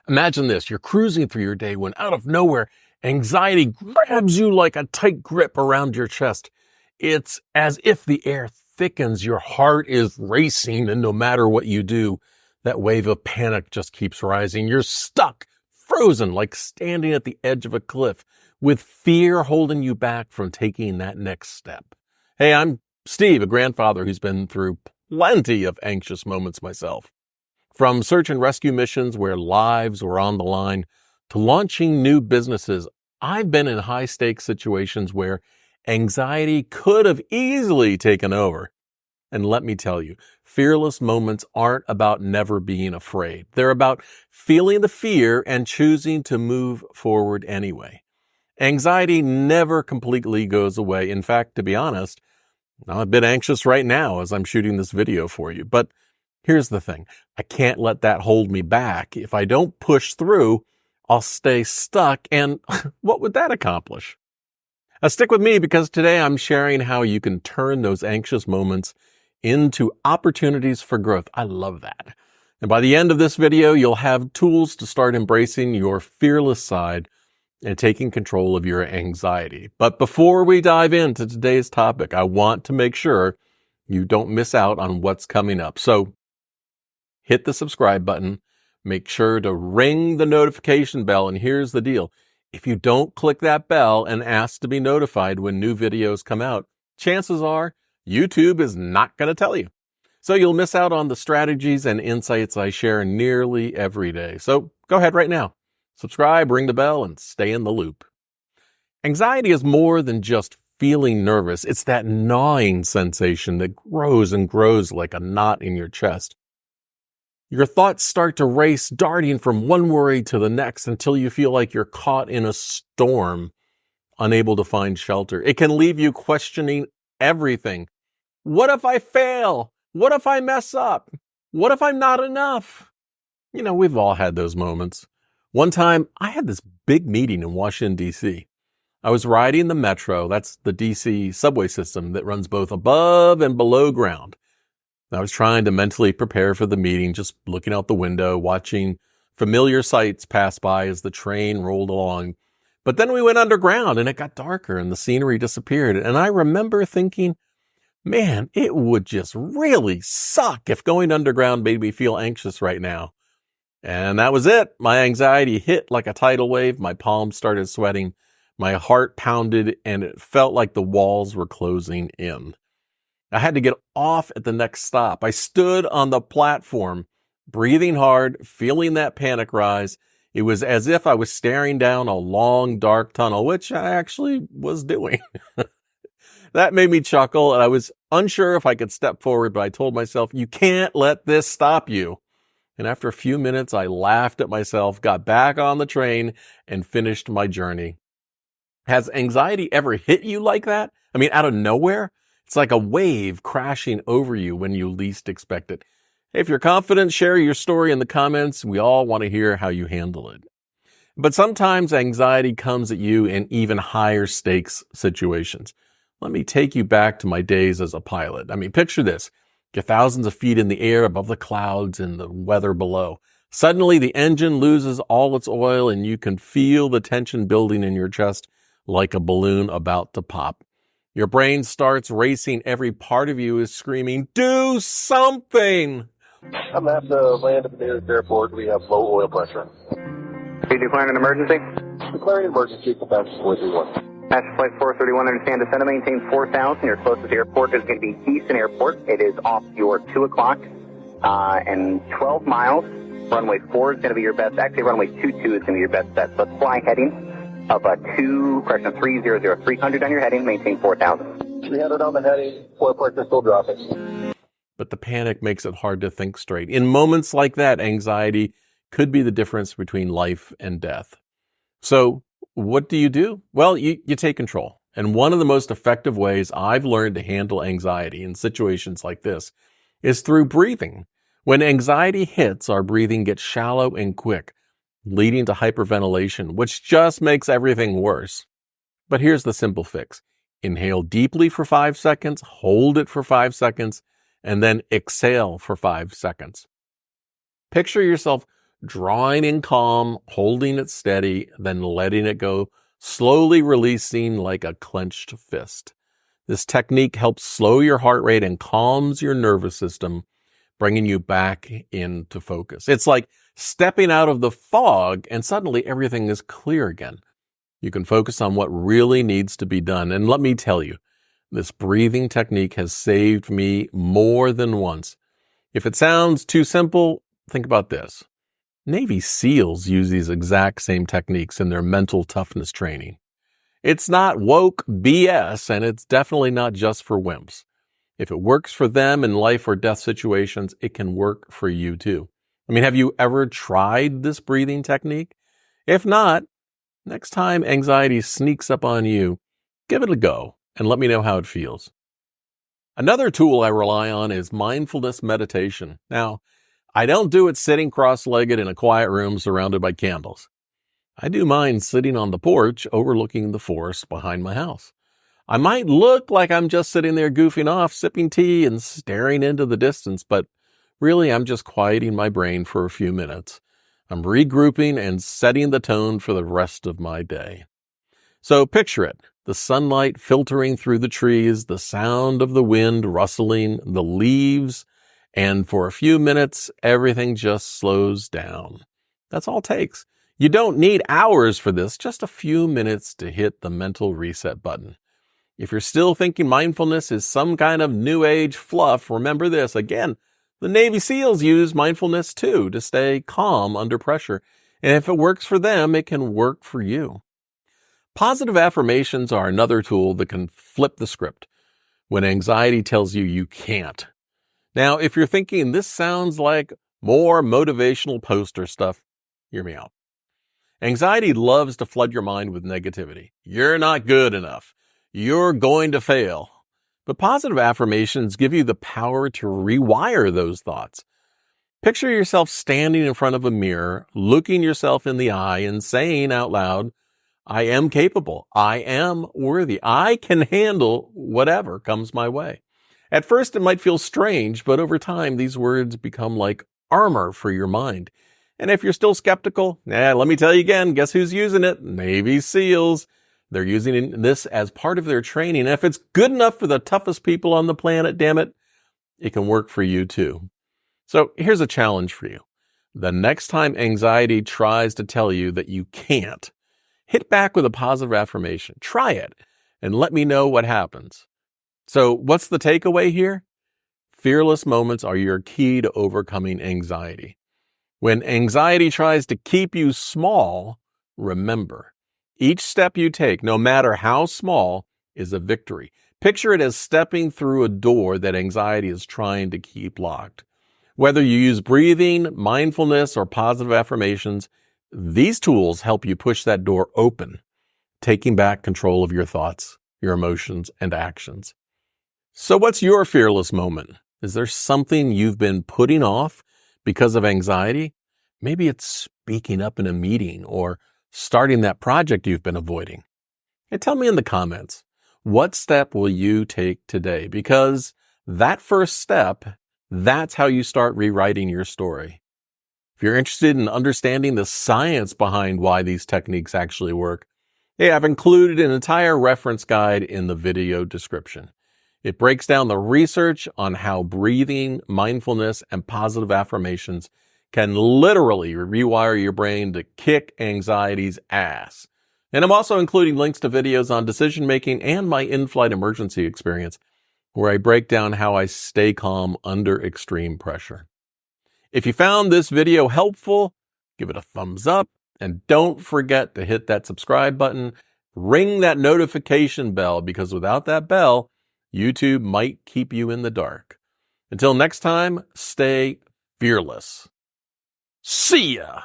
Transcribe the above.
Imagine this, you're cruising through your day when out of nowhere, anxiety grabs you like a tight grip around your chest. It's as if the air thickens, your heart is racing, and no matter what you do, that wave of panic just keeps rising. You're stuck, frozen, like standing at the edge of a cliff, with fear holding you back from taking that next step. Hey, I'm Steve, a grandfather who's been through plenty of anxious moments myself. From search and rescue missions where lives were on the line to launching new businesses, I've been in high-stakes situations where anxiety could have easily taken over. And let me tell you, fearless moments aren't about never being afraid. They're about feeling the fear and choosing to move forward anyway. Anxiety never completely goes away. In fact, to be honest, I'm a bit anxious right now as I'm shooting this video for you. But here's the thing. I can't let that hold me back. If I don't push through, I'll stay stuck. And what would that accomplish? Now stick with me because today I'm sharing how you can turn those anxious moments into opportunities for growth. I love that. And by the end of this video, you'll have tools to start embracing your fearless side and taking control of your anxiety. But before we dive into today's topic, I want to make sure you don't miss out on what's coming up. So hit the subscribe button, make sure to ring the notification bell, and here's the deal. If you don't click that bell and ask to be notified when new videos come out, chances are YouTube is not going to tell you. So you'll miss out on the strategies and insights I share nearly every day. So go ahead right now. Subscribe, ring the bell, and stay in the loop. Anxiety is more than just feeling nervous. It's that gnawing sensation that grows and grows like a knot in your chest. Your thoughts start to race, darting from one worry to the next until you feel like you're caught in a storm, unable to find shelter. It can leave you questioning everything. What if I fail? What if I mess up? What if I'm not enough? We've all had those moments. One time, I had this big meeting in Washington, D.C. I was riding the metro. That's the D.C. subway system that runs both above and below ground. I was trying to mentally prepare for the meeting, just looking out the window, watching familiar sights pass by as the train rolled along. But then we went underground and it got darker and the scenery disappeared. And I remember thinking, man, it would just really suck if going underground made me feel anxious right now. And that was it. My anxiety hit like a tidal wave. My palms started sweating. My heart pounded and it felt like the walls were closing in. I had to get off at the next stop. I stood on the platform, breathing hard, feeling that panic rise. It was as if I was staring down a long, dark tunnel, which I actually was doing. That made me chuckle, and I was unsure if I could step forward, but I told myself, you can't let this stop you. And after a few minutes, I laughed at myself, got back on the train, and finished my journey. Has anxiety ever hit you like that? Out of nowhere? It's like a wave crashing over you when you least expect it. If you're confident, share your story in the comments. We all want to hear how you handle it. But sometimes anxiety comes at you in even higher stakes situations. Let me take you back to my days as a pilot. Picture this. You're thousands of feet in the air above the clouds and the weather below. Suddenly, the engine loses all its oil and you can feel the tension building in your chest like a balloon about to pop. Your brain starts racing. Every part of you is screaming, do something! I'm going to have to land at the nearest airport. We have low oil pressure. Did you declare an emergency? Declaring emergency, Quebec 431. Master Flight 431, understand descend to maintain 4,000. Your closest airport is going to be Easton Airport. It is off your 2 o'clock and 12 miles. Runway 4 is going to be your best. Actually, runway 22 is going to be your best bet. So let's fly heading of 300 on your heading, maintain 4,000. 300 on the heading, oil pressure still dropping. But the panic makes it hard to think straight. In moments like that, anxiety could be the difference between life and death. So what do? Well, you take control. And one of the most effective ways I've learned to handle anxiety in situations like this is through breathing. When anxiety hits, our breathing gets shallow and quick, leading to hyperventilation, which just makes everything worse. But here's the simple fix. Inhale deeply for 5 seconds, hold it for 5 seconds, and then exhale for 5 seconds. Picture yourself drawing in calm, holding it steady, then letting it go, slowly releasing like a clenched fist. This technique helps slow your heart rate and calms your nervous system, bringing you back into focus. It's like stepping out of the fog and suddenly everything is clear again. You can focus on what really needs to be done. And let me tell you, this breathing technique has saved me more than once. If it sounds too simple, think about this. Navy SEALs use these exact same techniques in their mental toughness training. It's not woke BS, and it's definitely not just for wimps. If it works for them in life or death situations, it can work for you too. I mean, have you ever tried this breathing technique? If not, next time anxiety sneaks up on you, give it a go and let me know how it feels. Another tool I rely on is mindfulness meditation. Now, I don't do it sitting cross-legged in a quiet room surrounded by candles. I do mine sitting on the porch overlooking the forest behind my house. I might look like I'm just sitting there goofing off, sipping tea and staring into the distance, but really I'm just quieting my brain for a few minutes. I'm regrouping and setting the tone for the rest of my day. So picture it, the sunlight filtering through the trees, the sound of the wind rustling the leaves, and for a few minutes, everything just slows down. That's all it takes. You don't need hours for this, just a few minutes to hit the mental reset button. If you're still thinking mindfulness is some kind of new age fluff, remember this. Again, the Navy SEALs use mindfulness too to stay calm under pressure. And if it works for them, it can work for you. Positive affirmations are another tool that can flip the script when anxiety tells you you can't. Now, if you're thinking this sounds like more motivational poster stuff, hear me out. Anxiety loves to flood your mind with negativity. You're not good enough. You're going to fail. But positive affirmations give you the power to rewire those thoughts. Picture yourself standing in front of a mirror, looking yourself in the eye and saying out loud, I am capable. I am worthy. I can handle whatever comes my way. At first, it might feel strange, but over time, these words become like armor for your mind. And if you're still skeptical, let me tell you again, guess who's using it? Navy SEALs. They're using this as part of their training. And if it's good enough for the toughest people on the planet, damn it, it can work for you too. So here's a challenge for you. The next time anxiety tries to tell you that you can't, hit back with a positive affirmation. Try it and let me know what happens. So what's the takeaway here? Fearless moments are your key to overcoming anxiety. When anxiety tries to keep you small, remember, each step you take, no matter how small, is a victory. Picture it as stepping through a door that anxiety is trying to keep locked. Whether you use breathing, mindfulness, or positive affirmations, these tools help you push that door open, taking back control of your thoughts, your emotions, and actions. So what's your fearless moment? Is there something you've been putting off because of anxiety? Maybe it's speaking up in a meeting or starting that project you've been avoiding. And tell me in the comments, what step will you take today? Because that first step, that's how you start rewriting your story. If you're interested in understanding the science behind why these techniques actually work, I've included an entire reference guide in the video description. It breaks down the research on how breathing, mindfulness, and positive affirmations can literally rewire your brain to kick anxiety's ass. And I'm also including links to videos on decision making and my in-flight emergency experience, where I break down how I stay calm under extreme pressure. If you found this video helpful, give it a thumbs up and don't forget to hit that subscribe button, ring that notification bell, because without that bell, YouTube might keep you in the dark. Until next time, stay fearless. See ya!